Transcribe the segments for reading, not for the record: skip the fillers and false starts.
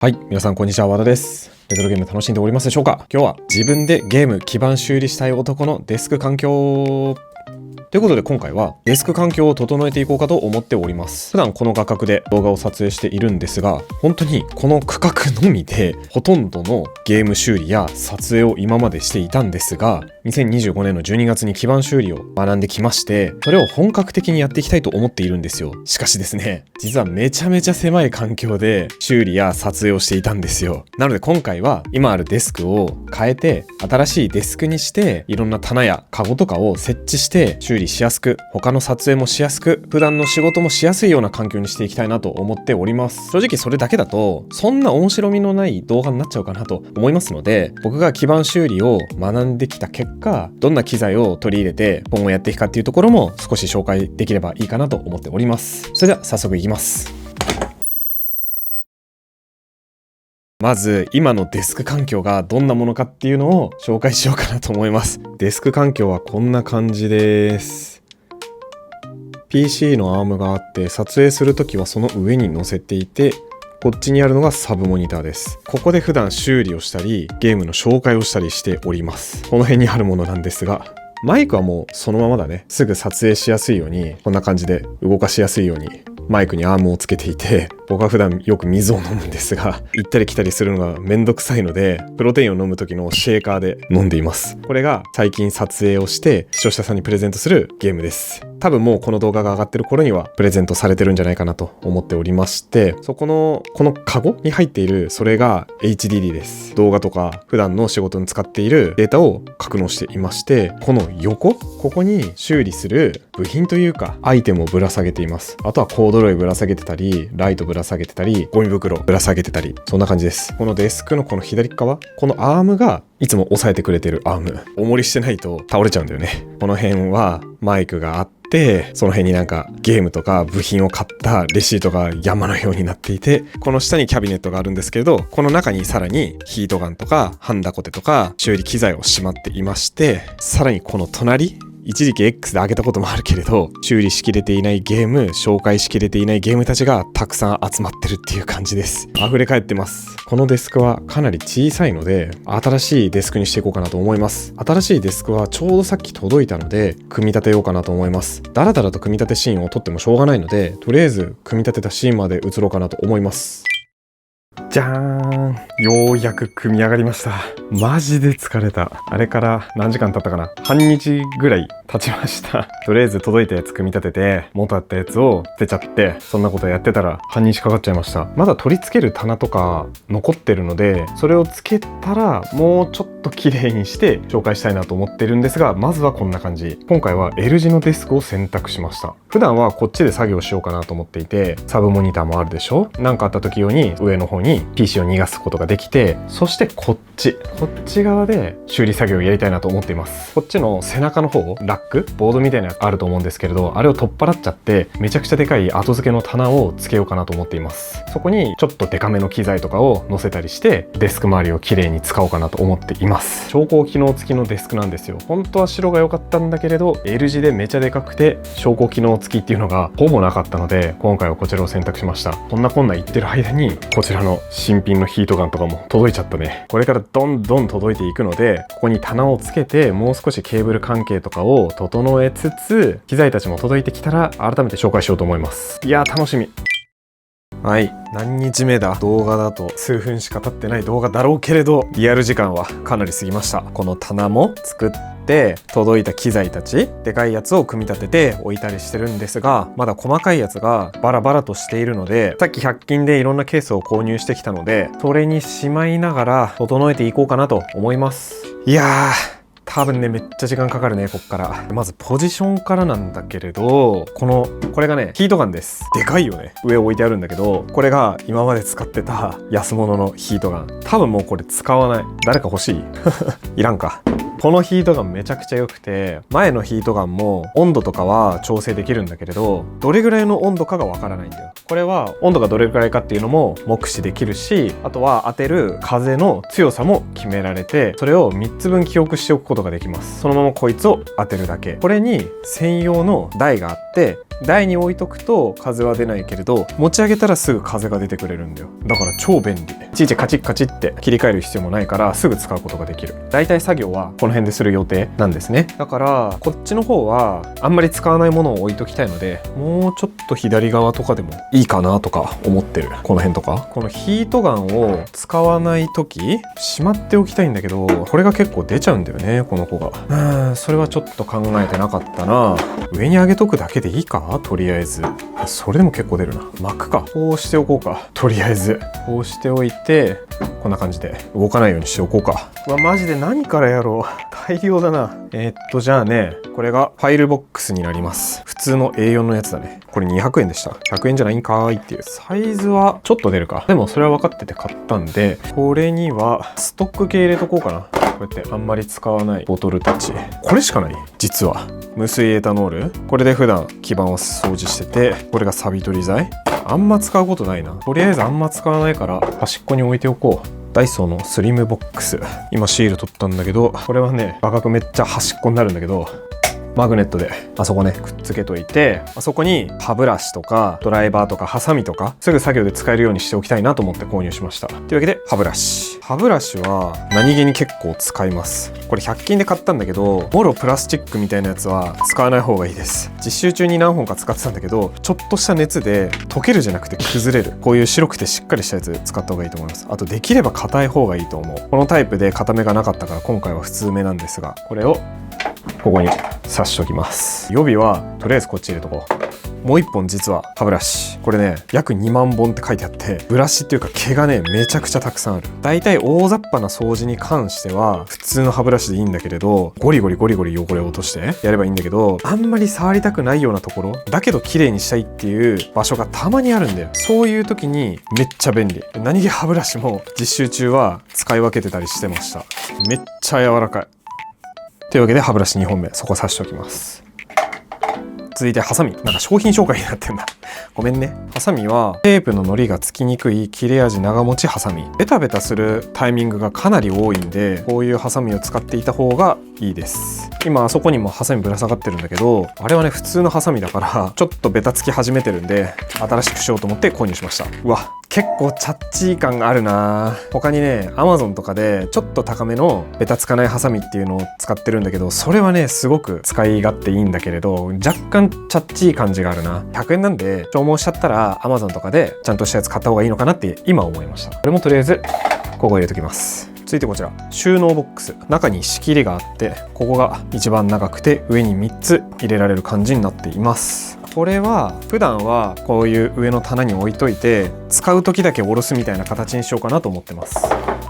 はい、皆さんこんにちは、和田です。レトロゲーム楽しんでおりますでしょうか？今日は自分でゲーム基盤修理したい男のデスク環境ということで、今回はデスク環境を整えていこうかと思っております。普段この画角で動画を撮影しているんですが、本当にこの区画のみでほとんどのゲーム修理や撮影を今までしていたんですが、2025年の12月に基盤修理を学んできまして、それを本格的にやっていきたいと思っているんですよ。しかしですね、実はめちゃめちゃ狭い環境で修理や撮影をしていたんですよ。なので今回は今あるデスクを変えて新しいデスクにして、いろんな棚やカゴとかを設置して修理しやすく、他の撮影もしやすく、普段の仕事もしやすいような環境にしていきたいなと思っております。正直それだけだとそんな面白みのない動画になっちゃうかなと思いますので、僕が基盤修理を学んできた結果、どんな機材を取り入れて今後やっていくかっていうところも少し紹介できればいいかなと思っております。それでは早速いきます。まず今のデスク環境がどんなものかっていうのを紹介しようかなと思います。デスク環境はこんな感じです。 PC のアームがあって、撮影するときはその上に乗せていて、こっちにあるのがサブモニターです。ここで普段修理をしたりゲームの紹介をしたりしております。この辺にあるものなんですが、マイクはもうそのままだね。すぐ撮影しやすいように、こんな感じで動かしやすいようにマイクにアームをつけていて、僕は普段よく水を飲むんですが、行ったり来たりするのがめんどくさいので、プロテインを飲む時のシェーカーで飲んでいます。これが最近撮影をして視聴者さんにプレゼントするゲームです。多分もうこの動画が上がってる頃にはプレゼントされてるんじゃないかなと思っておりまして、そこのこのカゴに入っているそれが HDD です。動画とか普段の仕事に使っているデータを格納していまして、この横、ここに修理する部品というかアイテムをぶら下げています。あとはコードロイぶら下げてたり、ライトぶら下げてたり、ゴミ袋ぶら下げてたり、そんな感じです。このデスクのこの左側、このアームがいつも押さえてくれてるアーム。重りしてないと倒れちゃうんだよね。この辺はマイクがあって、その辺になんかゲームとか部品を買ったレシートが山のようになっていて、この下にキャビネットがあるんですけれど、この中にさらにヒートガンとかハンダコテとか修理機材をしまっていまして、さらにこの隣、一時期 X で上げたこともあるけれど、修理しきれていないゲーム、紹介しきれていないゲームたちがたくさん集まってるっていう感じです。溢れ返ってます。このデスクはかなり小さいので、新しいデスクにしていこうかなと思います。新しいデスクはちょうどさっき届いたので、組み立てようかなと思います。だらだらと組み立てシーンを撮ってもしょうがないので、とりあえず組み立てたシーンまで移ろうかなと思います。じゃーん、ようやく組み上がりました。マジで疲れた。あれから何時間経ったかな、半日ぐらい経ちました。とりあえず届いたやつ組み立てて、元あったやつを捨てちゃって、そんなことやってたら半日かかっちゃいました。まだ取り付ける棚とか残ってるので、それをつけたらもうちょっと綺麗にして紹介したいなと思ってるんですが、まずはこんな感じ。今回は L 字のデスクを選択しました。普段はこっちで作業しようかなと思っていて、サブモニターもあるでしょ。なんかあった時用に上の方に PC を逃がすことができて、そしてこっち側で修理作業をやりたいなと思っています。こっちの背中の方、ラックボードみたいなやつあると思うんですけれど、あれを取っ払っちゃってめちゃくちゃでかい後付けの棚をつけようかなと思っています。そこにちょっとデカめの機材とかを載せたりしてデスク周りをきれいに使おうかなと思っています。昇降機能付きのデスクなんですよ。本当は白が良かったんだけれど L 字でめちゃでかくて昇降機能付きっていうのがほぼなかったので、今回はこちらを選択しました。こんなこんな言ってる間にこちらの新品のヒートガンとかも届いちゃったね。これからどんどん届いていくので、ここに棚をつけてもう少しケーブル関係とかを整えつつ、機材たちも届いてきたら改めて紹介しようと思います。いやー楽しみ。はい、何日目だ。動画だと数分しか経ってない動画だろうけれど、リアル時間はかなり過ぎました。この棚も作って届いた機材たち、でかいやつを組み立てて置いたりしてるんですが、まだ細かいやつがバラバラとしているので、さっき100均でいろんなケースを購入してきたので、それにしまいながら整えていこうかなと思います。いやー多分ね、めっちゃ時間かかるね、こっから。まずポジションからなんだけれど、これがね、ヒートガンです。でかいよね。上置いてあるんだけど、これが今まで使ってた安物のヒートガン。多分もうこれ使わない。誰か欲しいいらんか。このヒートガンめちゃくちゃ良くて、前のヒートガンも温度とかは調整できるんだけれど、どれぐらいの温度かがわからないんだよ。これは温度がどれぐらいかっていうのも目視できるし、あとは当てる風の強さも決められて、それを3つ分記憶しておくことができます。そのままこいつを当てるだけ。これに専用の台があって、台に置いとくと風は出ないけれど、持ち上げたらすぐ風が出てくれるんだよ。だから超便利。いちいちカチッカチッって切り替える必要もないからすぐ使うことができる。だいたい作業はこの辺でする予定なんですね。だからこっちの方はあんまり使わないものを置いときたいので、もうちょっと左側とかでもいいかなとか思ってる。この辺とか、このヒートガンを使わない時しまっておきたいんだけど、これが結構出ちゃうんだよね、この子が。それはちょっと考えてなかったな。上に上げとくだけでいいか、とりあえず。それでも結構出るな。巻くか。こうしておこうか、とりあえず。こうしておいて、こんな感じで動かないようにしておこうか。マジで何からやろう。大量だな。じゃあね、これがファイルボックスになります。普通の A4 のやつだね。これ200円でした。100円じゃないんかーいっていう。サイズはちょっと出るか。でもそれは分かってて買ったんで、これにはストック系入れとこうかな。こうやってあんまり使わないボトルたち。これしかない、実は。無水エタノール。これで普段基板を掃除してて、これがサビ取り剤。あんま使うことないな。とりあえずあんま使わないから端っこに置いておこう。ダイソーのスリムボックス。今シール取ったんだけど、これはね、画角めっちゃ端っこになるんだけど、マグネットであそこねくっつけといて、あそこに歯ブラシとかドライバーとかハサミとかすぐ作業で使えるようにしておきたいなと思って購入しました。というわけで歯ブラシは何気に結構使います。これ100均で買ったんだけど、もろプラスチックみたいなやつは使わない方がいいです。実習中に何本か使ってたんだけど、ちょっとした熱で溶けるじゃなくて崩れる。こういう白くてしっかりしたやつ使った方がいいと思います。あとできれば硬い方がいいと思う。このタイプで硬めがなかったから今回は普通めなんですが、これをここに刺しときます。予備はとりあえずこっち入れとこう。もう一本実は歯ブラシ。これね、約2万本って書いてあって、ブラシっていうか毛がね、めちゃくちゃたくさんある。だいたい大雑把な掃除に関しては、普通の歯ブラシでいいんだけれど、ゴリゴリ汚れを落としてやればいいんだけど、あんまり触りたくないようなところ、だけど綺麗にしたいっていう場所がたまにあるんだよ。そういう時にめっちゃ便利。何気歯ブラシも実習中は使い分けてたりしてました。めっちゃ柔らかい。というわけで歯ブラシ2本目、そこ刺しておきます。続いてハサミ。なんか商品紹介になってんだ。ごめんね。ハサミはテープの糊がつきにくい切れ味長持ちハサミ。ベタベタするタイミングがかなり多いんで、こういうハサミを使っていた方がいいです。今あそこにもハサミぶら下がってるんだけど、あれはね普通のハサミだからちょっとベタつき始めてるんで、新しくしようと思って購入しました。うわ、結構チャッチー感があるな。他にね Amazon とかでちょっと高めのベタつかないハサミっていうのを使ってるんだけど、それはねすごく使い勝手いいんだけれど、若干チャッチー感じがあるな。100円なんで消耗しちゃったら Amazon とかでちゃんとしたやつ買った方がいいのかなって今思いました。これもとりあえずここ入れときます。続いてこちら収納ボックス。中に仕切りがあって、ここが一番長くて上に3つ入れられる感じになっています。これは普段はこういう上の棚に置いといて、使う時だけ下ろすみたいな形にしようかなと思ってます。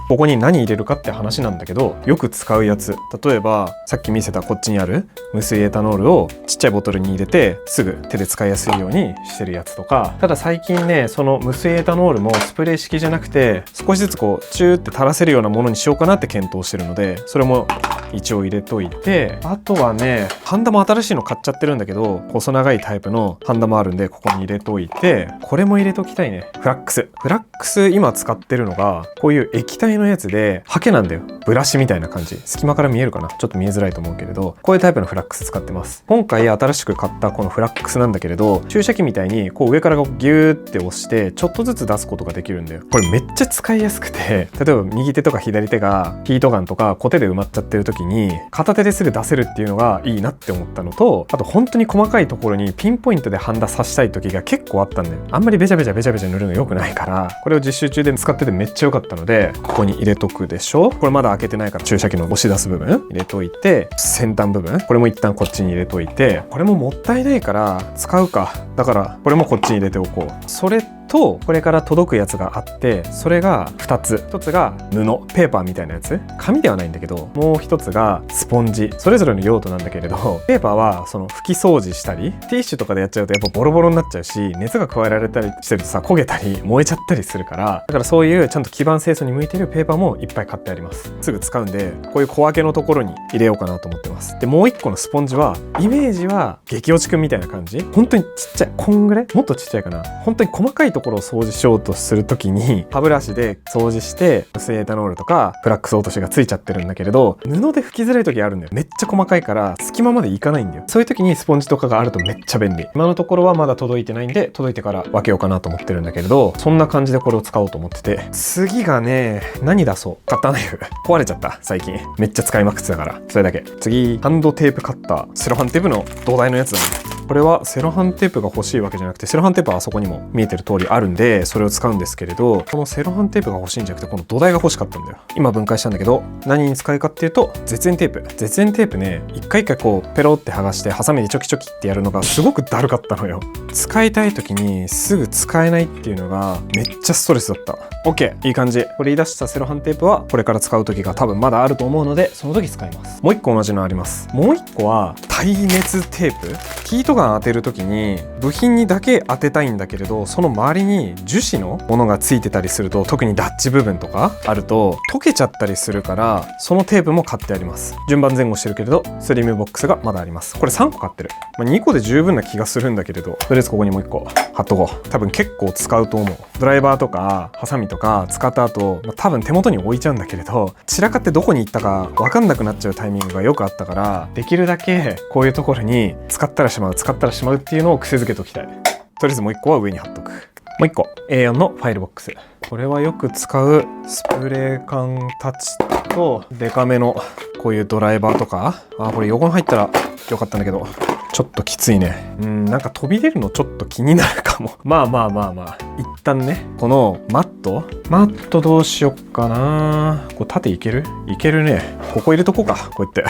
ここに何入れるかって話なんだけど、よく使うやつ、例えばさっき見せたこっちにある無水エタノールをちっちゃいボトルに入れてすぐ手で使いやすいようにしてるやつとか、ただ最近ねその無水エタノールもスプレー式じゃなくて少しずつこうチューって垂らせるようなものにしようかなって検討してるので、それも一応入れといて、あとはねハンダも新しいの買っちゃってるんだけど、細長いタイプのハンダもあるんでここに入れといて、これも入れときたいね。フラックス今使ってるのがこういう液体のやつでハケなんだよ。ブラシみたいな感じ。隙間から見えるかな、ちょっと見えづらいと思うけれど、こういうタイプのフラックス使ってます。今回新しく買ったこのフラックスなんだけれど、注射器みたいにこう上からギューって押してちょっとずつ出すことができるんだよ。これめっちゃ使いやすくて、例えば右手とか左手がヒートガンとかコテで埋まっちゃってる時に片手ですぐ出せるっていうのがいいなって思ったのと、あと本当に細かいところにピンポイントでハンダ刺したい時が結構あったんだよ。あんまりベチャベチャ塗るの良くないから、これを実習中で使っててめっちゃ良かったのでここに入れとくでしょ。これまだ開けてないから注射器の押し出す部分入れといて、先端部分これも一旦こっちに入れといて、これももったいないから使うか、だからこれもこっちに入れておこう。それとこれから届くやつがあって、それが2つ。1つが布ペーパーみたいなやつ、紙ではないんだけど、もう1つがスポンジ。それぞれの用途なんだけれど、ペーパーはその拭き掃除したりティッシュとかでやっちゃうとやっぱボロボロになっちゃうし、熱が加えられたりしてるとさ焦げたり燃えちゃったりするから、だからそういうちゃんと基板清掃に向いてるペーパーもいっぱい買ってあります。すぐ使うんでこういう小分けのところに入れようかなと思ってます。でもう1個のスポンジはイメージは激落ちくんみたいな感じ。本当にちっちゃい、こんぐらい、もっとちっちゃいかな。本当に細かいとところを掃除しようとするときに歯ブラシで掃除して薄いエタノールとかフラックス落としがついちゃってるんだけれど、布で拭きづらい時あるんだよ。めっちゃ細かいから隙間までいかないんだよ。そういう時にスポンジとかがあるとめっちゃ便利。今のところはまだ届いてないんで、届いてから分けようかなと思ってるんだけれど、そんな感じでこれを使おうと思ってて、次がね、何出そう。カッターナイフ壊れちゃった最近。めっちゃ使いまくってたから、それだけ。次、ハンドテープカッター、セロハンテープの土台のやつだね。これはセロハンテープが欲しいわけじゃなくて、セロハンテープはあそこにも見えてる通りあるんで、それを使うんですけれど、このセロハンテープが欲しいんじゃなくて、この土台が欲しかったんだよ。今分解したんだけど、何に使うかっていうと、絶縁テープ。絶縁テープね、一回一回こうペロって剥がしてハサミでチョキチョキってやるのがすごくだるかったのよ。使いたい時にすぐ使えないっていうのがめっちゃストレスだった。 OK、 いい感じ。これ言い出したセロハンテープはこれから使う時が多分まだあると思うので、その時使います。もう一個同じのあります。もう一個は耐熱テープ。ヒートガン当てる時に部品にだけ当てたいんだけれど、その周りに樹脂のものがついてたりすると、特にダッチ部分とかあると溶けちゃったりするから、そのテープも買ってあります。順番前後してるけれどスリムボックスがまだあります。これ3個買ってる。2個で十分な気がするんだけれど、とりあえずここにもう1個貼っとこう。多分結構使うと思う。ドライバーとかハサミとか使った後、多分手元に置いちゃうんだけれど、散らかってどこに行ったか分かんなくなっちゃうタイミングがよくあったから、できるだけこういうところに使ったらしまうっていうのを癖づけておきたい。とりあえずもう1個は上に貼っとく。もう1個 A4 のファイルボックス。これはよく使うスプレー缶タッチとデカめのこういうドライバーとか。これ汚れ入ったらよかったんだけど、ちょっときついね。なんか飛び出るのちょっと気になるかも。まあ一旦ね、このマットどうしよっかな。これ縦いけるね。ここ入れとこうか、こうやって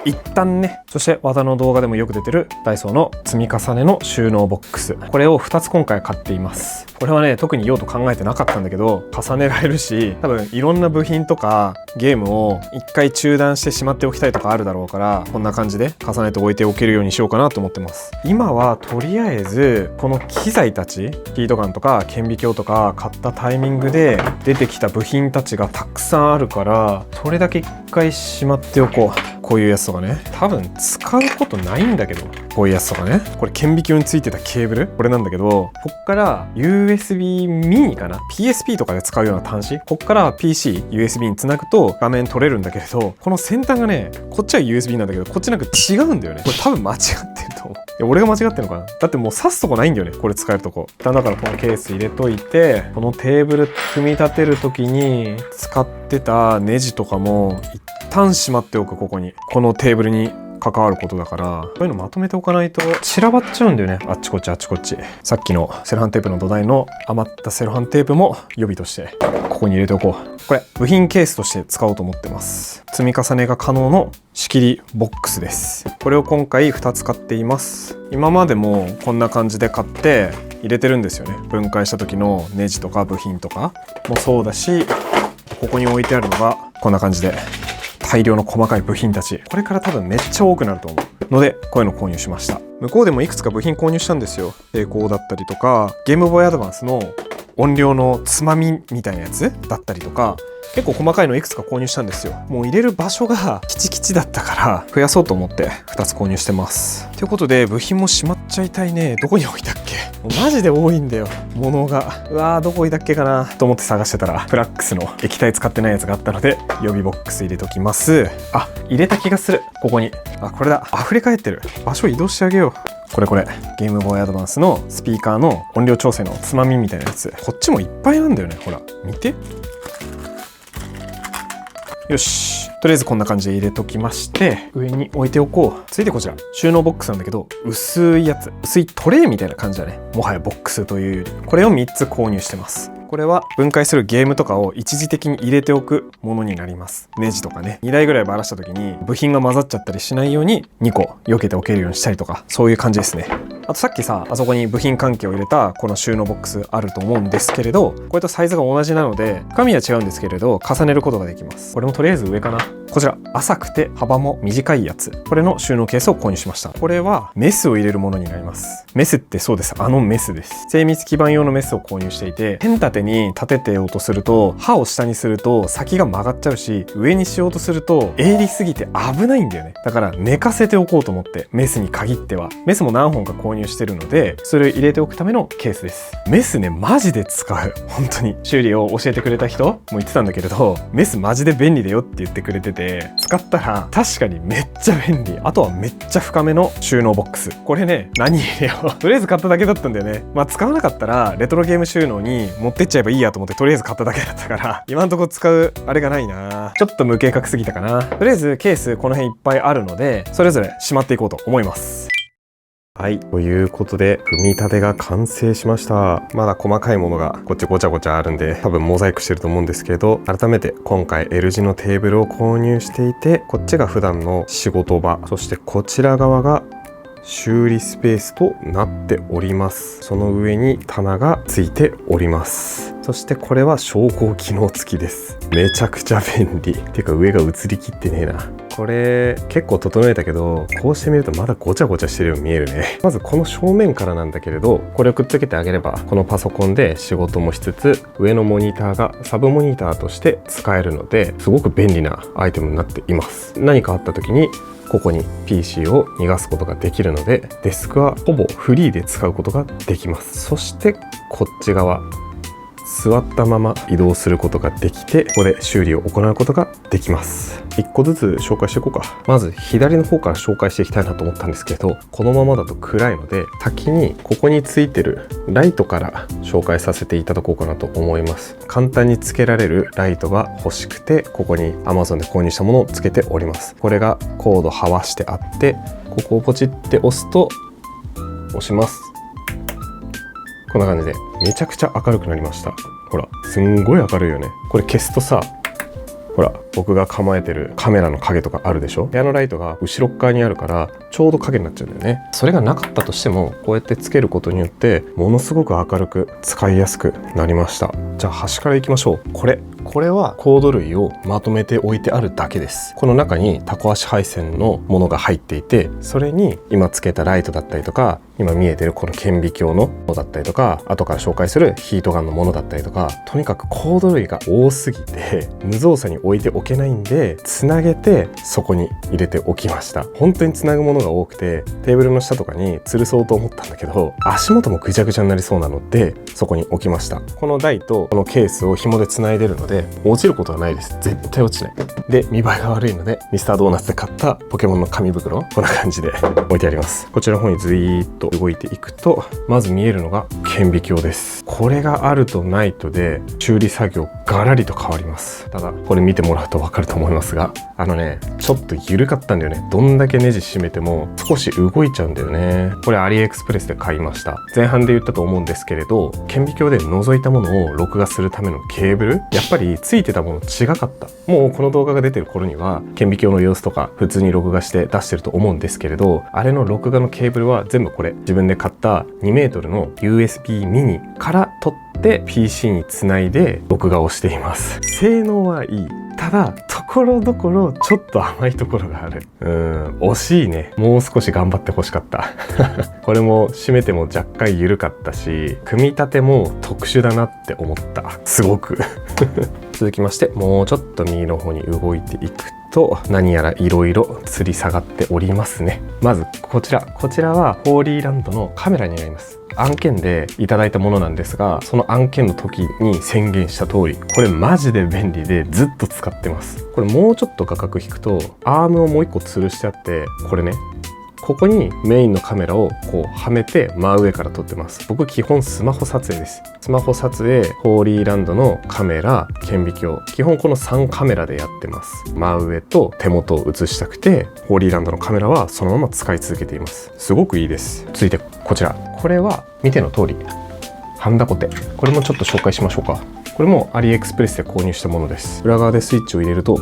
一旦ね。そして和田の動画でもよく出てるダイソーの積み重ねの収納ボックス。これを2つ今回買っています。これはね、特に用途考えてなかったんだけど、重ねられるし、多分いろんな部品とかゲームを一回中断してしまっておきたいとかあるだろうから、こんな感じで重ねて置いておけるようにしようかなと思ってます。今はとりあえずこの機材たち、ヒートガンとか顕微鏡とか買ったタイミングで出てきた部品たちがたくさんあるから、それだけ一回しまっておこう。こういうやつとかね、多分使うことないんだけど、こういうやつとかね。これ顕微鏡についてたケーブル、これなんだけど、こっから USB ミニかな、 PSP とかで使うような端子、こっから PC USB につなぐと画面撮れるんだけれど、この先端がね、こっちは USB なんだけど、こっちなんか違うんだよね。これ多分間違ってると思う。いや、俺が間違ってるのかな。だってもう刺すとこないんだよね、これ使えるとこ。だからこのケース入れといて、このテーブル組み立てる時に使ってたネジとかも一旦しまっておく。ここに、このテーブルに関わることだから、こういうのまとめておかないと散らばっちゃうんだよね、あっちこっちあっちこっち。さっきのセロハンテープの土台の余ったセロハンテープも予備としてここに入れておこう。これ部品ケースとして使おうと思ってます。積み重ねが可能の仕切りボックスです。これを今回2つ買っています。今までもこんな感じで買って入れてるんですよね。分解した時のネジとか部品とかもそうだし、ここに置いてあるのがこんな感じで大量の細かい部品たち。これから多分めっちゃ多くなると思うので、こういうの購入しました。向こうでもいくつか部品購入したんですよ。栄光だったりとか、ゲームボーイアドバンスの音量のつまみみたいなやつだったりとか、結構細かいのいくつか購入したんですよ。もう入れる場所がキチキチだったから増やそうと思って2つ購入してます。ということで部品もしまっちゃいたいね。どこに置いたっけ。マジで多いんだよ、物が。うわー、どこ置いたっけかなと思って探してたら、フラックスの液体使ってないやつがあったので予備ボックス入れときます。入れた気がする。ここにこれだ。溢れ返ってる。場所移動してあげよう。これゲームボーイアドバンスのスピーカーの音量調整のつまみみたいなやつ。こっちもいっぱいなんだよね。ほら見て。よし、とりあえずこんな感じで入れときまして、上に置いておこう。続いてこちら収納ボックスなんだけど、薄いやつ、薄いトレイみたいな感じだね。もはやボックスというより。これを3つ購入してます。これは分解するゲームとかを一時的に入れておくものになります。ネジとかね、2台ぐらいばらした時に部品が混ざっちゃったりしないように2個避けておけるようにしたりとか、そういう感じですね。あとさっきさ、あそこに部品関係を入れたこの収納ボックスあると思うんですけれど、これとサイズが同じなので、深みは違うんですけれど重ねることができます。これもとりあえず上かな。こちら浅くて幅も短いやつ、これの収納ケースを購入しました。これはメスを入れるものになります。メスってそうです、メスです。精密基板用のメスを購入していて、ペン立てに立ててようとすると刃を下にすると先が曲がっちゃうし、上にしようとすると鋭利すぎて危ないんだよね。だから寝かせておこうと思って、メスに限ってはメスも何本か購入してるので、それを入れておくためのケースです。メスね、マジで使う。本当に修理を教えてくれた人も言ってたんだけれど、メスマジで便利だよって言ってくれてて、使ったら確かにめっちゃ便利。あとはめっちゃ深めの収納ボックス。これね、何入れようとりあえず買っただけだったんだよね。使わなかったらレトロゲーム収納に持ってっちゃえばいいやと思って、とりあえず買っただけだったから今んとこ使うあれがないな。ちょっと無計画すぎたかな。とりあえずケースこの辺いっぱいあるので、それぞれしまっていこうと思います。はい。ということで、組み立てが完成しました。まだ細かいものがこっちごちゃごちゃあるんで、多分モザイクしてると思うんですけど、改めて今回 L 字のテーブルを購入していて、こっちが普段の仕事場、そしてこちら側が修理スペースとなっております。その上に棚がついております。そしてこれは昇降機能付きです。めちゃくちゃ便利。てか上が映りきってねえな。これ結構整えたけど、こうしてみるとまだごちゃごちゃしてるように見えるね。まずこの正面からなんだけれど、これをくっつけてあげれば、このパソコンで仕事もしつつ、上のモニターがサブモニターとして使えるので、すごく便利なアイテムになっています。何かあった時にここに PC を逃がすことができるので、デスクはほぼフリーで使うことができます。そしてこっち側、座ったまま移動することができて、ここで修理を行うことができます。一個ずつ紹介していこうか。まず左の方から紹介していきたいなと思ったんですけど、このままだと暗いので、先にここについてるライトから紹介させていただこうかなと思います。簡単につけられるライトが欲しくて、ここに Amazon で購入したものをつけております。これがコードはわしてあって、ここをポチって押すと、押します。こんな感じでめちゃくちゃ明るくなりました。ほら、すんごい明るいよね。これ消すとさ、ほら、僕が構えてるカメラの影とかあるでしょ。部屋のライトが後ろ側にあるからちょうど影になっちゃうんだよね。それがなかったとしても、こうやってつけることによってものすごく明るく使いやすくなりました。じゃあ端からいきましょう。これはコード類をまとめておいてあるだけです。この中にタコ足配線のものが入っていて、それに今つけたライトだったりとか、今見えてるこの顕微鏡のものだったりとか、後から紹介するヒートガンのものだったりとか、とにかくコード類が多すぎて無造作に置いておけないんで、つなげてそこに入れておきました。本当につなぐものが多くて、テーブルの下とかに吊るそうと思ったんだけど、足元もぐちゃぐちゃになりそうなので、そこに置きました。この台とこのケースを紐でつないでるので落ちることはないです。絶対落ちない。で、見栄えが悪いのでミスタードーナツで買ったポケモンの紙袋、こんな感じで置いてあります。こちらの方にずーっと動いていくと、まず見えるのが顕微鏡です。これがあるとないとで修理作業ガラリと変わります。ただこれ見てもらうと分かると思いますが、ちょっと緩かったんだよね。どんだけネジ締めても少し動いちゃうんだよね。これアリエクスプレスで買いました。前半で言ったと思うんですけれど、顕微鏡で覗いたものを録画するためのケーブル、やっぱりついてたもの違かった。もうこの動画が出てる頃には顕微鏡の様子とか普通に録画して出してると思うんですけれど、あれの録画のケーブルは全部これ自分で買った2メートルの USB ミニから取って PC につないで録画をしています。性能はいい。ただところどころちょっと甘いところがある。惜しいね。もう少し頑張ってほしかったこれも締めても若干緩かったし、組み立ても特殊だなって思った。すごく続きまして、もうちょっと右の方に動いていくと、何やらいろいろ吊り下がっておりますね。まずこちらはホーリーランドのカメラになります。案件でいただいたものなんですが、その案件の時に宣言した通り、これマジで便利でずっと使ってます。これもうちょっと画角引くとアームをもう一個吊るしてあって、これね、ここにメインのカメラをこうはめて真上から撮ってます。僕基本スマホ撮影です。スマホ撮影、ホーリーランドのカメラ、顕微鏡、基本この3カメラでやってます。真上と手元を映したくて、ホーリーランドのカメラはそのまま使い続けています。すごくいいです。続いてこちら、これは見ての通りハンダコテ。これもちょっと紹介しましょうか。これもアリエクスプレスで購入したものです。裏側でスイッチを入れると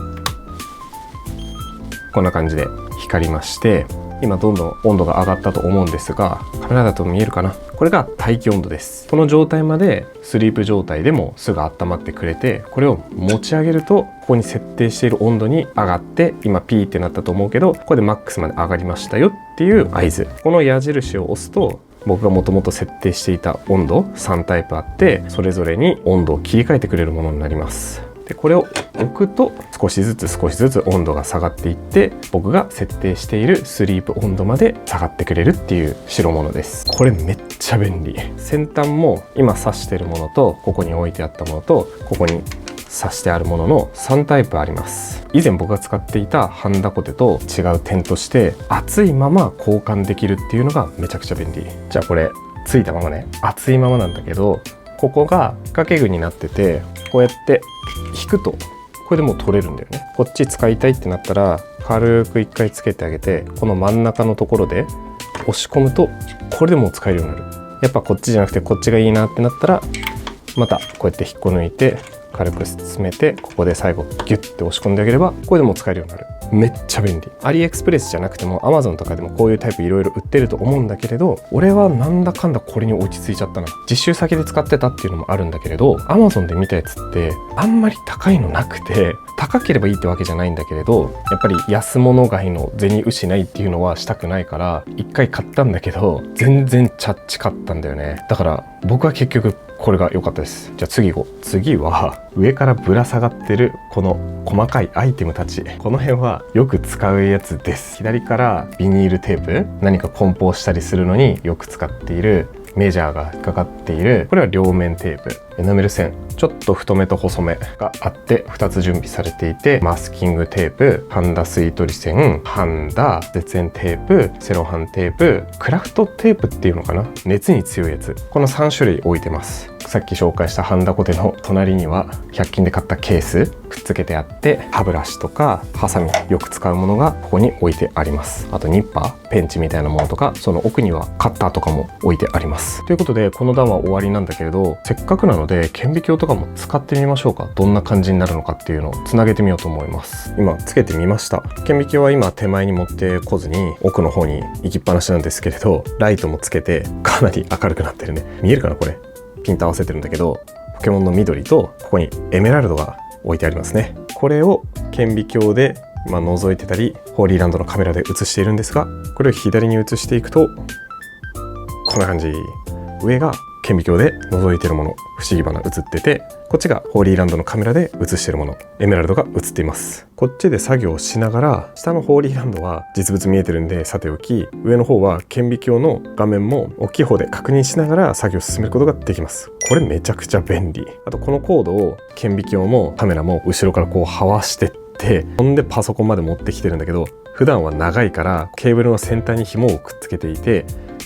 こんな感じで光りまして、今どんどん温度が上がったと思うんですが、カメラだと見えるかな。これが待機温度です。この状態までスリープ状態でもすぐ温まってくれて、これを持ち上げるとここに設定している温度に上がって、今ピーってなったと思うけど、ここでマックスまで上がりましたよっていう合図。この矢印を押すと僕がもともと設定していた温度3タイプあって、それぞれに温度を切り替えてくれるものになります。でこれを置くと少しずつ温度が下がっていって、僕が設定しているスリープ温度まで下がってくれるっていう代物です。これめっちゃ便利。先端も今挿してるものと、ここに置いてあったものと、ここに挿してあるものの3タイプあります。以前僕が使っていたハンダコテと違う点として、熱いまま交換できるっていうのがめちゃくちゃ便利。じゃあこれついたままね、熱いままなんだけど、ここが掛け具になってて、こうやって引くとこれでもう取れるんだよね。こっち使いたいってなったら軽く一回つけてあげて、この真ん中のところで押し込むとこれでもう使えるようになる。やっぱこっちじゃなくてこっちがいいなってなったら、またこうやって引っこ抜いて軽く詰めて、ここで最後ギュッて押し込んであげればこれでもう使えるようになる。めっちゃ便利。アリエクスプレスじゃなくても Amazon とかでもこういうタイプいろいろ売ってると思うんだけれど、俺はなんだかんだこれに落ち着いちゃったな。実習先で使ってたっていうのもあるんだけれど、 Amazon で見たやつってあんまり高いのなくて、高ければいいってわけじゃないんだけれど、やっぱり安物買いの銭失いっていうのはしたくないから一回買ったんだけど、全然チャッチかったんだよね。だから僕は結局これが良かったです。じゃあ次は上からぶら下がってるこの細かいアイテムたち。この辺はよく使うやつです。左からビニールテープ、何か梱包したりするのによく使っているメジャーが引っかかっている、これは両面テープ。エナメル線ちょっと太めと細めがあって2つ準備されていて、マスキングテープ、ハンダ吸い取り線、ハンダ絶縁テープ、セロハンテープ、クラフトテープっていうのかな、熱に強いやつ。この3種類置いてます。さっき紹介したハンダコテの隣には100均で買ったケースくっつけてあって、歯ブラシとかハサミ、よく使うものがここに置いてあります。あとニッパー、ペンチみたいなものとか、その奥にはカッターとかも置いてあります。ということでこの段は終わりなんだけれど、せっかくなので顕微鏡とかも使ってみましょうか。どんな感じになるのかっていうのをつなげてみようと思います。今つけてみました。顕微鏡は今手前に持ってこずに奥の方に行きっぱなしなんですけれど、ライトもつけてかなり明るくなってるね。見えるかな、これピント合わせてるんだけど、ポケモンの緑とここにエメラルドが置いてありますね。これを顕微鏡で覗いてたり、ホーリーランドのカメラで映しているんですが、これを左に映していくとこんな感じ。上が顕微鏡で覗いてるもの、不思議花映ってて、こっちがホーリーランドのカメラで映してるもの、エメラルドが映っています。こっちで作業しながら、下のホーリーランドは実物見えてるんでさておき、上の方は顕微鏡の画面も大きい方で確認しながら作業を進めることができます。これめちゃくちゃ便利。あとこのコードを顕微鏡もカメラも後ろからこうはわしてって、ほんでパソコンまで持ってきてるんだけど、普段は長いからケーブルの先端に紐をくっつけていて、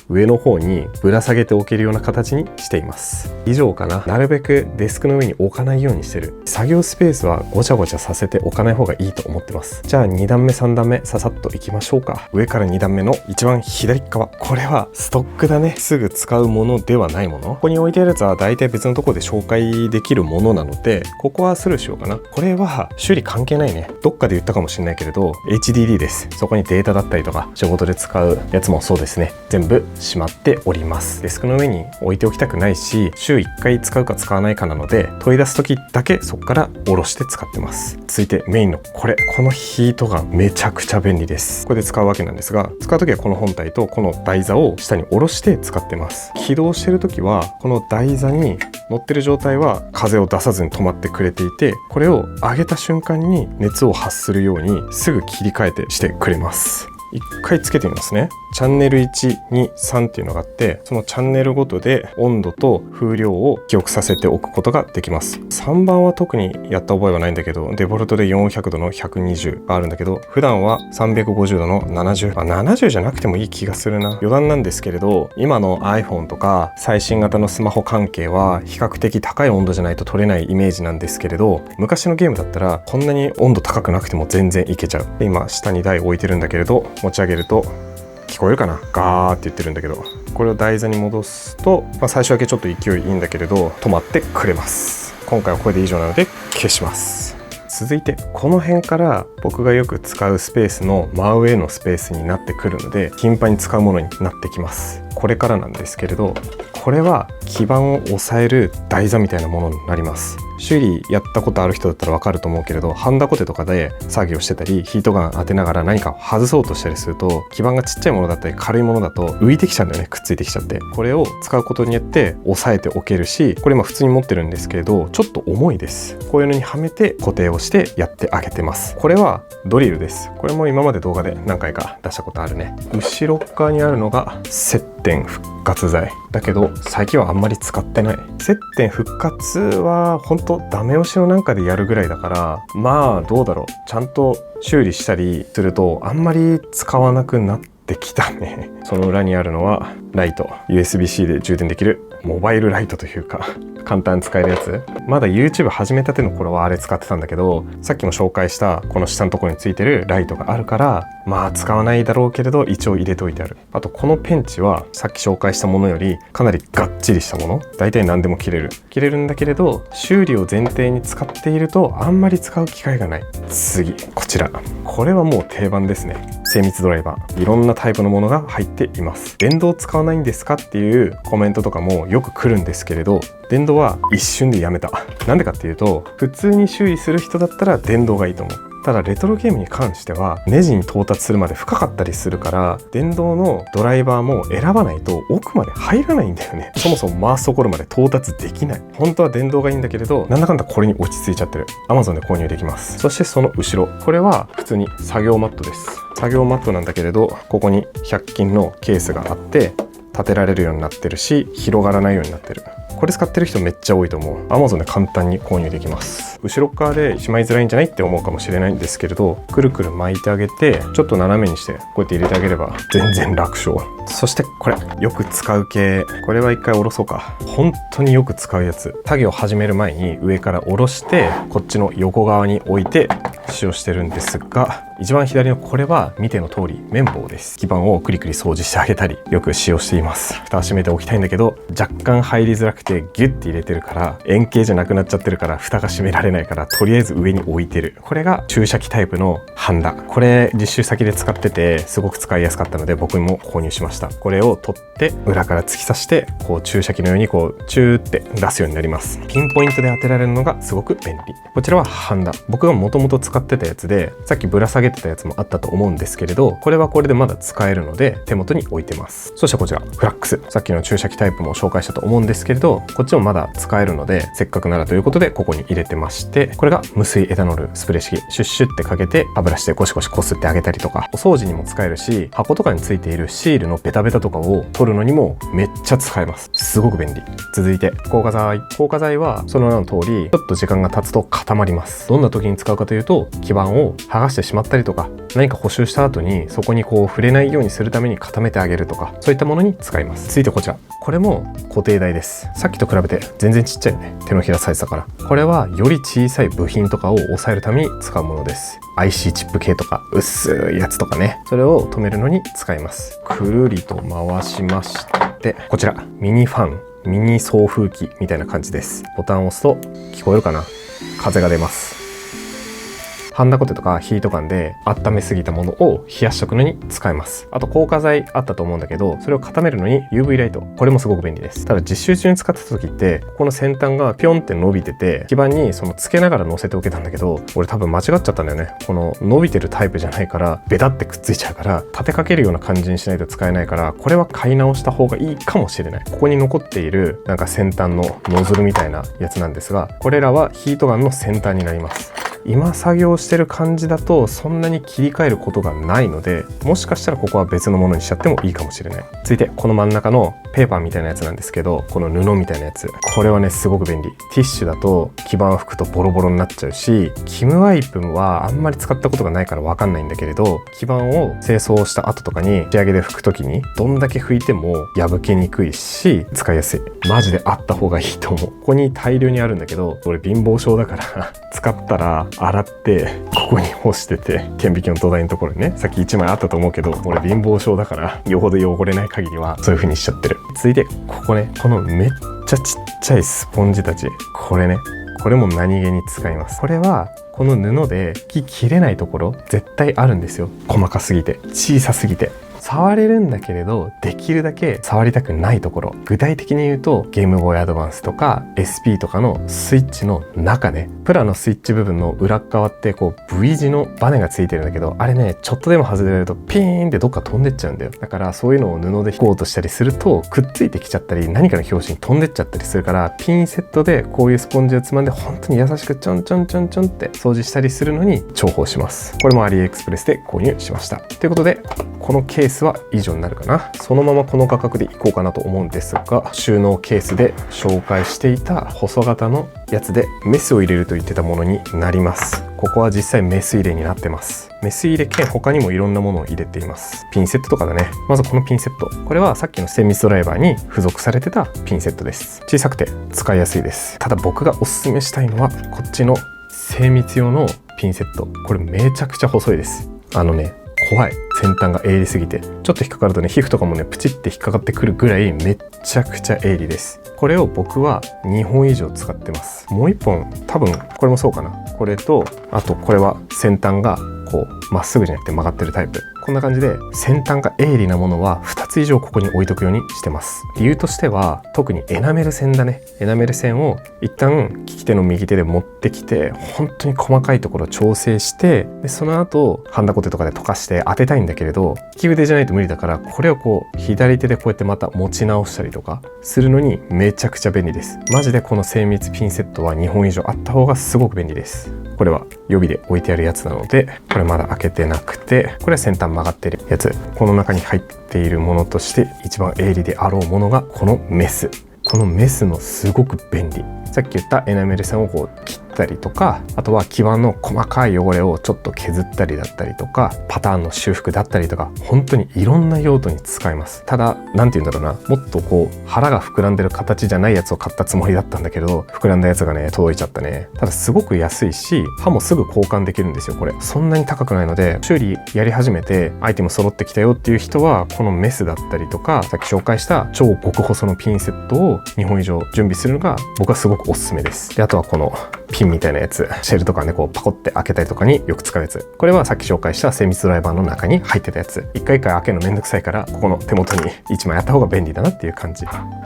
上の方にぶら下げておけるような形にしています。以上かな。なるべくデスクの上に置かないようにしてる。作業スペースはごちゃごちゃさせておかない方がいいと思ってます。じゃあ2段目3段目ささっといきましょうか。上から2段目の一番左側、これはストックだね。すぐ使うものではないもの。ここに置いてあるやつは大体別のところで紹介できるものなので、ここはスルーしようかな。これは修理関係ないね。どっかで言ったかもしれないけれど HDD です。そこにデータだったりとか仕事で使うやつもそうですね、全部しまっております。デスクの上に置いておきたくないし、週1回使うか使わないかなので、取り出す時だけそこから下ろして使ってます。続いてメインのこのヒートガンめちゃくちゃ便利です。これで使うわけなんですが、使う時はこの本体とこの台座を下に下ろして使ってます。起動してる時はこの台座に乗ってる状態は風を出さずに止まってくれていて、これを上げた瞬間に熱を発するようにすぐ切り替えてしてくれます。一回つけてみますね。チャンネル1、2、3っていうのがあって、そのチャンネルごとで温度と風量を記憶させておくことができます。3番は特にやった覚えはないんだけど、デフォルトで400度の120があるんだけど、普段は350度の70、70じゃなくてもいい気がするな。余談なんですけれど、今の iPhone とか最新型のスマホ関係は比較的高い温度じゃないと取れないイメージなんですけれど、昔のゲームだったらこんなに温度高くなくても全然いけちゃう。で今下に台置いてるんだけれど、持ち上げると聞こえるかな、ガーって言ってるんだけど、これを台座に戻すと、最初だけちょっと勢いいいんだけれど止まってくれます。今回はこれで以上なので消します。続いてこの辺から僕がよく使うスペースの真上のスペースになってくるので、頻繁に使うものになってきます。これからなんですけれど、これは基板を押さえる台座みたいなものになります。修理やったことある人だったらわかると思うけれど、ハンダコテとかで作業してたり、ヒートガン当てながら何かを外そうとしたりすると、基板がちっちゃいものだったり軽いものだと浮いてきちゃうんだよね。くっついてきちゃって、これを使うことによって押さえておけるし、これ今普通に持ってるんですけれど、ちょっと重いです。こういうのにはめて固定をしてやってあげてます。これはドリルです。これも今まで動画で何回か出したことあるね。後ろ側にあるのが接点復活剤だけど、最近はあんまり使ってない。接点復活は本当ダメ押しのなんかでやるぐらいだから、まあどうだろう、ちゃんと修理したりするとあんまり使わなくなってきたね。その裏にあるのはライト、 USB-C で充電できるモバイルライトというか簡単に使えるやつ。まだ YouTube 始めたての頃はあれ使ってたんだけど、さっきも紹介したこの下のところについてるライトがあるから、まあ使わないだろうけれど一応入れておいてある。あとこのペンチはさっき紹介したものよりかなりがっちりしたもの。だいたい何でも切れるんだけれど、修理を前提に使っているとあんまり使う機会がない。次こちら、これはもう定番ですね。精密ドライバー、いろんなタイプのものが入っています。電動使わないんですかっていうコメントとかもよく来るんですけれど、電動は一瞬でやめた。なんでかっていうと、普通に修理する人だったら電動がいいと思う。ただレトロゲームに関してはネジに到達するまで深かったりするから、電動のドライバーも選ばないと奥まで入らないんだよね。そもそも回すところまで到達できない。本当は電動がいいんだけれど、なんだかんだこれに落ち着いちゃってる。 Amazon で購入できます。そしてその後ろ、これは普通に作業マットです。作業マットなんだけれど、ここに100均のケースがあって立てられるようになってるし、広がらないようになってる。これ使ってる人めっちゃ多いと思う。 Amazon で簡単に購入できます。後ろ側でしまいづらいんじゃないって思うかもしれないんですけれど、くるくる巻いてあげて、ちょっと斜めにしてこうやって入れてあげれば全然楽勝。そしてこれよく使う系、これは一回下ろそうか。本当によく使うやつ。作業を始める前に上から下ろしてこっちの横側に置いて使用してるんですが、一番左のこれは見ての通り綿棒です。基板をクリクリ掃除してあげたりよく使用しています。蓋閉めておきたいんだけど若干入りづらくてギュッて入れてるから、円形じゃなくなっちゃってるから蓋が閉められないから、とりあえず上に置いてる。これが注射器タイプのハンダ。これ実習先で使っててすごく使いやすかったので僕も購入しました。これを取って裏から突き刺して、こう注射器のようにこうチューって出すようになります。ピンポイントで当てられるのがすごく便利。こちらはハンダ、僕がもともと使ってたやつで、さっきぶら下げてたやつもあったと思うんですけれど、これはこれでまだ使えるので手元に置いてます。そしてこちらフラックス、さっきの注射器タイプも紹介したと思うんですけれど、こっちもまだ使えるのでせっかくならということでここに入れてまして、これが無水エタノールスプレー式。シュッシュってかけて歯ブラシでゴシゴシこすってあげたりとか、お掃除にも使えるし、箱とかについているシールのベタベタとかを取るのにもめっちゃ使えます。すごく便利。続いて硬化剤。硬化剤はその名の通りちょっと時間が経つと固まります。どんな時に使うかというと、基板を剥がしてしまったりとか、何か補修した後にそこにこう触れないようにするために固めてあげるとか、そういったものに使います。続いてこちら、これも固定台です。さっきと比べて全然ちっちゃいよね。手のひらサイズだから。これはより小さい部品とかを押さえるために使うものです。 IC チップ系とか薄いやつとかね、それを止めるのに使います。くるりと回しまして、こちらミニファン、ミニ送風機みたいな感じです。ボタンを押すと聞こえるかな、風が出ます。ハンダコテとかヒートガンで温めすぎたものを冷やしておくのに使えます。あと硬化剤あったと思うんだけど、それを固めるのに UV ライト、これもすごく便利です。ただ実習中に使ってた時って、ここの先端がピョンって伸びてて、基板にそのつけながら乗せておけたんだけど、俺多分間違っちゃったんだよね。この伸びてるタイプじゃないからベタってくっついちゃうから、立てかけるような感じにしないと使えないから、これは買い直した方がいいかもしれない。ここに残っているなんか先端のノズルみたいなやつなんですが、これらはヒートガンの先端になります。今作業してる感じだとそんなに切り替えることがないので、もしかしたらここは別のものにしちゃってもいいかもしれない。続いてこの真ん中のペーパーみたいなやつなんですけど、この布みたいなやつ、これはねすごく便利。ティッシュだと基板を拭くとボロボロになっちゃうし、キムワイプはあんまり使ったことがないから分かんないんだけれど、基板を清掃した後とかに仕上げで拭く時にどんだけ拭いても破けにくいし使いやすい。マジであった方がいいと思う。ここに大量にあるんだけど、俺貧乏症だから使ったら洗ってここに干してて、顕微鏡の土台のところにね、さっき1枚あったと思うけど、俺貧乏症だからよほど汚れない限りはそういう風にしちゃってる。続いてここね、このめっちゃちっちゃいスポンジたち、これね、これも何気に使います。これはこの布で引き切れないところ絶対あるんですよ。細かすぎて、小さすぎて。触れるんだけれど、できるだけ触りたくないところ。具体的に言うと、ゲームボーイアドバンスとか SP とかのスイッチの中ね。プラのスイッチ部分の裏側ってこう V 字のバネがついてるんだけど、あれね、ちょっとでも外れるとピーンってどっか飛んでっちゃうんだよ。だからそういうのを布で引こうとしたりすると、くっついてきちゃったり、何かの拍子に飛んでっちゃったりするから、ピンセットでこういうスポンジをつまんで本当に優しくちょんちょんちょんちょんって掃除したりするのに重宝します。これもアリエクスプレスで購入しました。ということで、このケースは以上になるかな。そのままこの価格でいこうかなと思うんですが、収納ケースで紹介していた細型のやつでメスを入れると言ってたものになります。ここは実際メス入れになってます。メス入れ兼他にもいろんなものを入れています。ピンセットとかだね。まずこのピンセット、これはさっきの精密ドライバーに付属されてたピンセットです。小さくて使いやすいです。ただ僕がおすすめしたいのはこっちの精密用のピンセット。これめちゃくちゃ細いです。怖い。先端が鋭利すぎて、ちょっと引っかかるとね、皮膚とかもねプチって引っかかってくるぐらいめっちゃくちゃ鋭利です。これを僕は2本以上使ってます。もう1本多分これもそうかな。これとあとこれは先端がこうまっすぐじゃなくて曲がってるタイプ。こんな感じで先端が鋭利なものは2つ以上ここに置いとくようにしてます。理由としては特にエナメル線だね。エナメル線を一旦利き手の右手で持ってきて、本当に細かいところを調整して、でその後ハンダコテとかで溶かして当てたいんだけれど、利き腕じゃないと無理だから、これをこう左手でこうやってまた持ち直したりとかするのにめちゃくちゃ便利です。マジでこの精密ピンセットは2本以上あった方がすごく便利です。これは予備で置いてあるやつなので、これまだ開けてなくて、これは先端曲がってるやつ。この中に入っているものとして一番鋭利であろうものがこのメス。このメスのすごく便利。さっき言ったエナメル線をこう切ったりとか、あとは基板の細かい汚れをちょっと削ったりだったりとか、パターンの修復だったりとか、本当にいろんな用途に使えます。ただなんて言うんだろうな、もっとこう腹が膨らんでる形じゃないやつを買ったつもりだったんだけど、膨らんだやつがね届いちゃったね。ただすごく安いし、刃もすぐ交換できるんですよ。これそんなに高くないので、修理やり始めてアイテム揃ってきたよっていう人は、このメスだったりとか、さっき紹介した超極細のピンセットを2本以上準備するのが僕はすごくおすすめです。であとはこのピンみたいなやつ、シェルとかねこうパコって開けたりとかによく使うやつ。これはさっき紹介した精密ドライバーの中に入ってたやつ。一回一回開けるのめんどくさいから、ここの手元に1枚あった方が便利だなっていう感じ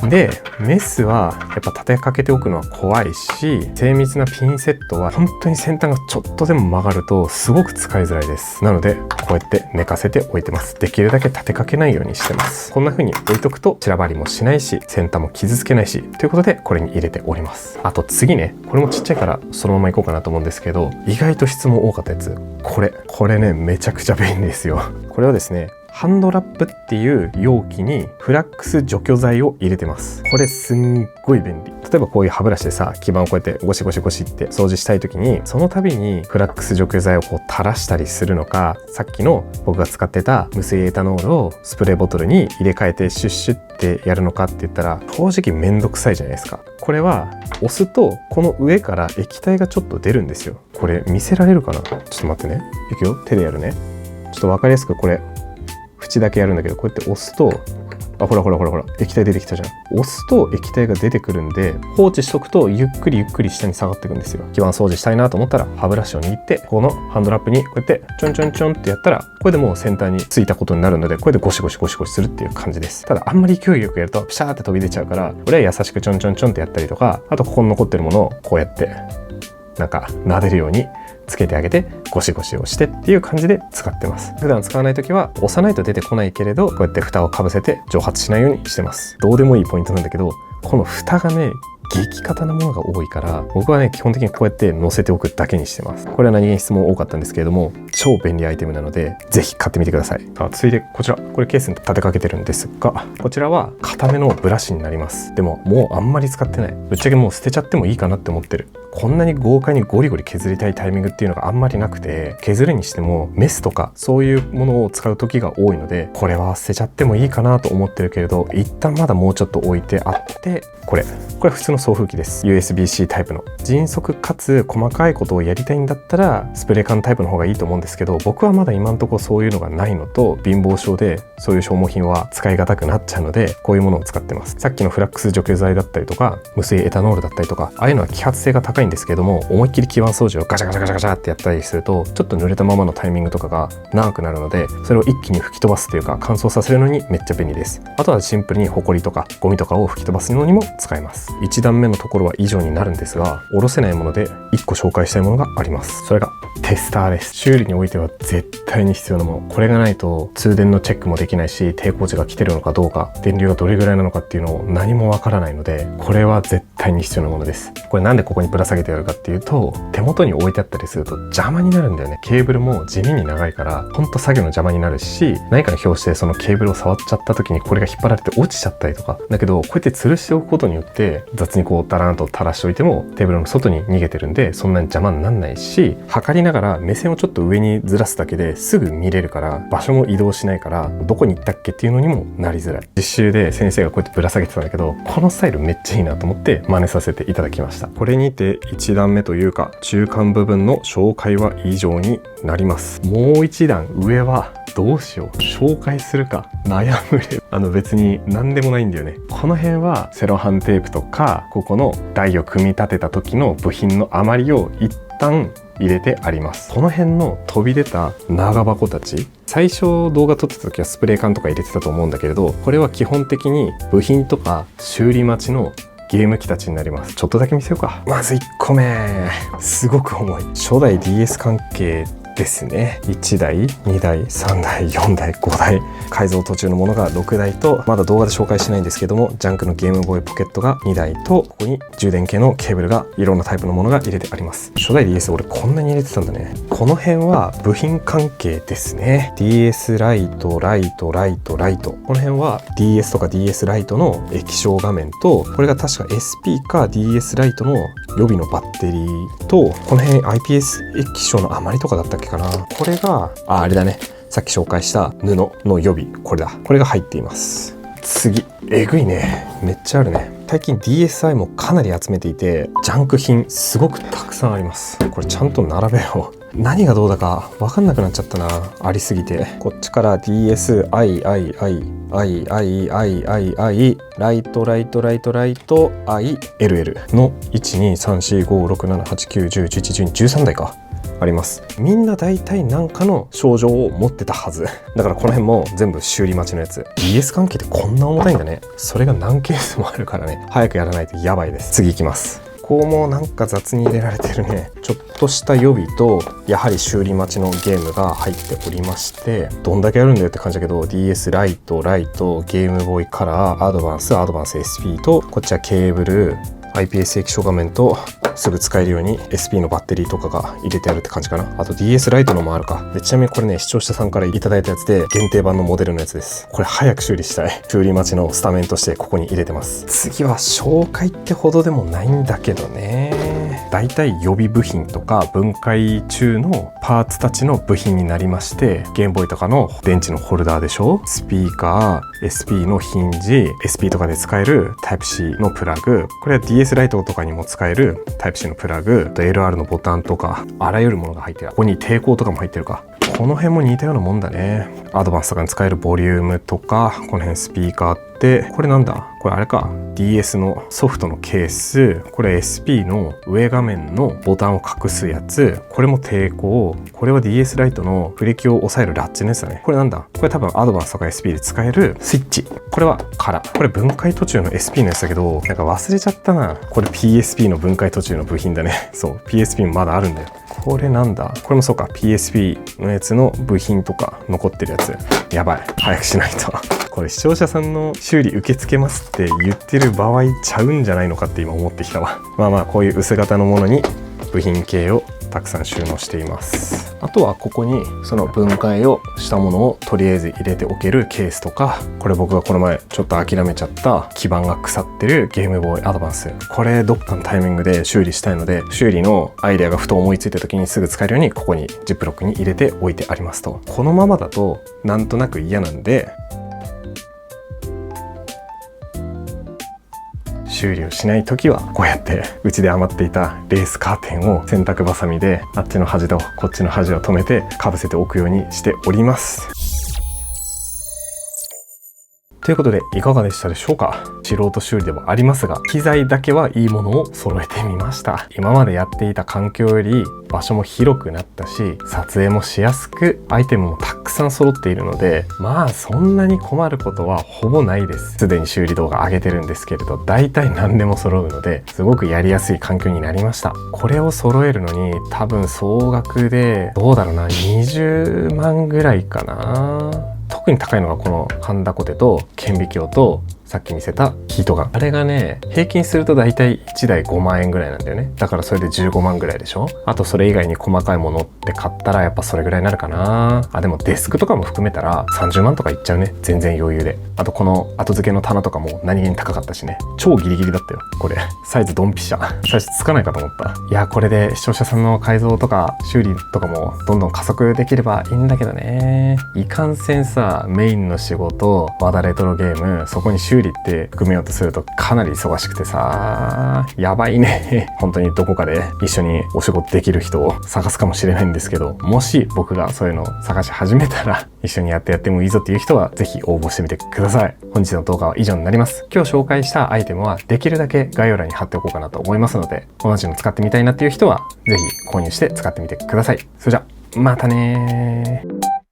で、メスはやっぱ立てかけておくのは怖いし、精密なピンセットは本当に先端がちょっとでも曲がるとすごく使いづらいです。なのでこうやって寝かせておいてます。できるだけ立てかけないようにしてます。こんな風に置いとくと散らばりもしないし、先端も傷つけないし、ということでこれに入れております。あと次ね、これもちっちゃいからそのままいこうかなと思うんですけど、意外と質問多かったやつ、これねめちゃくちゃ便利ですよ。これはですね、ハンドラップっていう容器にフラックス除去剤を入れてます。これすんごい便利。例えばこういう歯ブラシでさ、基板をこうやってゴシゴシゴシって掃除したい時に、その度にフラックス除去剤をこう垂らしたりするのか、さっきの僕が使ってた無水エタノールをスプレーボトルに入れ替えてシュッシュってやるのかって言ったら、正直めんどくさいじゃないですか。これは押すとこの上から液体がちょっと出るんですよ。これ見せられるかな、ちょっと待ってね。いくよ、手でやるね。ちょっと分かりやすくこれ縁だけやるんだけど、こうやって押すと、ほら液体出てきたじゃん。押すと液体が出てくるんで、放置しとくとゆっくり下に下がっていくんですよ。基板掃除したいなと思ったら歯ブラシを握って、このハンドラップにこうやってちょんちょんちょんってやったら、これでもう先端についたことになるので、これでゴシゴシするっていう感じです。ただあんまり勢いよくやるとピシャーって飛び出ちゃうから、俺は優しくちょんちょんちょんってやったりとか、あとここに残ってるものをこうやってなんか撫でるようにつけてあげてゴシゴシをしてっていう感じで使ってます。普段使わない時は押さないと出てこないけれど、こうやって蓋をかぶせて蒸発しないようにしてます。どうでもいいポイントなんだけど、この蓋がね激硬なものが多いから、僕はね基本的にこうやって乗せておくだけにしてます。これは何気に質問多かったんですけれども、超便利アイテムなのでぜひ買ってみてください。続いてこちら、これケースに立てかけてるんですが、こちらは固めのブラシになります。でももうあんまり使ってない。ぶっちゃけもう捨てちゃってもいいかなって思ってる。こんなに豪快にゴリゴリ削りたいタイミングっていうのがあんまりなくて、削るにしてもメスとかそういうものを使う時が多いので、これは捨てちゃってもいいかなと思ってるけれど、一旦まだもうちょっと置いてあって、これ普通の送風機です。 USB-C タイプの迅速かつ細かいことをやりたいんだったらスプレー缶タイプの方がいいと思うんですですけど、僕はまだ今のところそういうのがないのと、貧乏症でそういう消耗品は使い難くなっちゃうので、こういうものを使ってます。さっきのフラックス除去剤だったりとか、無水エタノールだったりとか、ああいうのは揮発性が高いんですけども、思いっきり基板掃除をガシャガシャガシャガシャってやったりすると、ちょっと濡れたままのタイミングとかが長くなるので、それを一気に吹き飛ばすというか乾燥させるのにめっちゃ便利です。あとはシンプルにホコリとかゴミとかを吹き飛ばすのにも使えます。1段目のところは以上になるんですが、下ろせないもので1個紹介したいものがあります。それがテスターです。修理においては絶対に必要なもの。これがないと通電のチェックもできないし、抵抗値が来てるのかどうか、電流がどれぐらいなのかっていうのを何もわからないので、これは絶対に必要なものです。これなんでここにぶら下げてあるかっていうと、手元に置いてあったりすると邪魔になるんだよね。ケーブルも地味に長いからほんと作業の邪魔になるし、何かの拍子でそのケーブルを触っちゃった時にこれが引っ張られて落ちちゃったりとか。だけどこうやって吊るしておくことによって雑にこうダラーンと垂らしておいてもテーブルの外に逃げてるんで、そんなに邪魔にならないし、測りながら目線をちょっと上にずらすだけですぐ見れるから、場所も移動しないからどこに行ったっけっていうのにもなりづらい。実習で先生がこうやってぶら下げてたんだけど、このスタイルめっちゃいいなと思って真似させていただきました。これにて1段目というか中間部分の紹介は以上になります。もう一段上はどうしよう、紹介するか悩むれ別に何でもないんだよね。この辺はセロハンテープとか、ここの台を組み立てた時の部品の余りを一旦入れてあります。この辺の飛び出た長箱たち、最初動画撮ってた時はスプレー缶とか入れてたと思うんだけれど、これは基本的に部品とか修理待ちのゲーム機たちになります。ちょっとだけ見せようか。まず1個目、すごく重い初代 DS 関係ですね。1台、2台、3台、4台、5台、改造途中のものが6台と、まだ動画で紹介しないんですけども、ジャンクのゲームボーイポケットが2台と、ここに充電系のケーブルがいろんなタイプのものが入れてあります。初代 DS 俺こんなに入れてたんだね。この辺は部品関係ですね。 DS ライト、ライト、ライト、ライト、この辺は DS とか DS ライトの液晶画面と、これが確か SP か DS ライトの予備のバッテリーと、この辺 IPS 液晶の余りとかだったっけかな。これがあれだね、さっき紹介した布の予備、これだ。これが入っています。次、えぐいね、めっちゃあるね。最近 DSi もかなり集めていて、ジャンク品すごくたくさんあります。これちゃんと並べよう。何がどうだか分かんなくなっちゃったな、ありすぎて。こっちから DSi、ライト、ライト、ライト、ライト、LL の1、2、3、4、5、6、7、8、9、10、11、12、13台か。あります。みんな大体何かの症状を持ってたはず。だからこの辺も全部修理待ちのやつ。DS 関係ってこんな重たいんだね。それが何ケースもあるからね、早くやらないとやばいです。次行きます。こうもなんか雑に入れられてるね。ちょっとした予備と、やはり修理待ちのゲームが入っておりまして、どんだけあるんだよって感じだけど、 DS ライト、ゲームボーイカラー、アドバンス SP と、こっちはケーブル、IPS 液晶画面と、すぐ使えるように SP のバッテリーとかが入れてあるって感じかな。あと DS ライトのもあるか。でちなみにこれね、視聴者さんからいただいたやつで限定版のモデルのやつです。これ早く修理したい。修理待ちのスタメンとしてここに入れてます。次は紹介ってほどでもないんだけどね、だいたい予備部品とか分解中のパーツたちの部品になりまして、ゲームボーイとかの電池のホルダーでしょ、スピーカー、SP のヒンジ、SP とかで使える Type-C のプラグ、これは DS ライトとかにも使える Type-C のプラグ、LR のボタンとか、あらゆるものが入ってる。ここに抵抗とかも入ってるか。この辺も似たようなもんだね。アドバンスとかに使えるボリュームとか、この辺スピーカーって、これなんだ、これあれか、 DS のソフトのケース、これ SP の上画面のボタンを隠すやつ、これも抵抗、これは DS ライトのブレーキを抑えるラッチのやつだね。これなんだ、これ多分アドバンスとか SP で使えるスイッチ、これはカラ、これ分解途中の SP のやつだけど、なんか忘れちゃったな。これ PSP の分解途中の部品だね。そう、 PSP もまだあるんだよ。これなんだ、これもそうか、 PSP のやつの部品とか残ってるやつ。やばい、早くしないと。これ視聴者さんの修理受け付けますって言ってる場合ちゃうんじゃないのかって今思ってきたわ。まあまあ、こういう薄型のものに部品系をたくさん収納しています。あとはここにその分解をしたものをとりあえず入れておけるケースとか、これ僕がこの前ちょっと諦めちゃった基板が腐ってるゲームボーイアドバンス、これどっかのタイミングで修理したいので、修理のアイデアがふと思いついた時にすぐ使えるようにここにジップロックに入れておいてありますと。このままだとなんとなく嫌なんで、修理をしない時はこうやってうちで余っていたレースカーテンを洗濯バサミであっちの端とこっちの端を留めてかぶせておくようにしております。ということでいかがでしたでしょうか。素人修理ではありますが、機材だけはいいものを揃えてみました。今までやっていた環境より場所も広くなったし、撮影もしやすく、アイテムもたくさん揃っているので、まあそんなに困ることはほぼないです。すでに修理動画上げてるんですけれど、大体何でも揃うので、すごくやりやすい環境になりました。これを揃えるのに多分総額でどうだろうな、20万ぐらいかな。特に高いのがこのハンダコテと顕微鏡とさっき見せたヒートガン。あれがね、平均するとだいたい1台5万円ぐらいなんだよね。だからそれで15万ぐらいでしょ。あとそれ以外に細かいものって買ったらやっぱそれぐらいになるかな。あ、でもデスクとかも含めたら30万とかいっちゃうね。全然余裕で。あとこの後付けの棚とかも何気に高かったしね。超ギリギリだったよ。これ。サイズドンピシャ。最初つかないかと思った。いや、これで視聴者さんの改造とか修理とかもどんどん加速できればいいんだけどね。いかんせんさ、メインの仕事、まだレトロゲーム、そこに修理って含めようとするとかなり忙しくてさ、やばいね。本当にどこかで一緒にお仕事できる人を探すかもしれないんですけど、もし僕がそういうのを探し始めたら一緒にやってもいいぞっていう人はぜひ応募してみてください。本日の動画は以上になります。今日紹介したアイテムはできるだけ概要欄に貼っておこうかなと思いますので、同じの使ってみたいなっていう人はぜひ購入して使ってみてください。それじゃまたねー。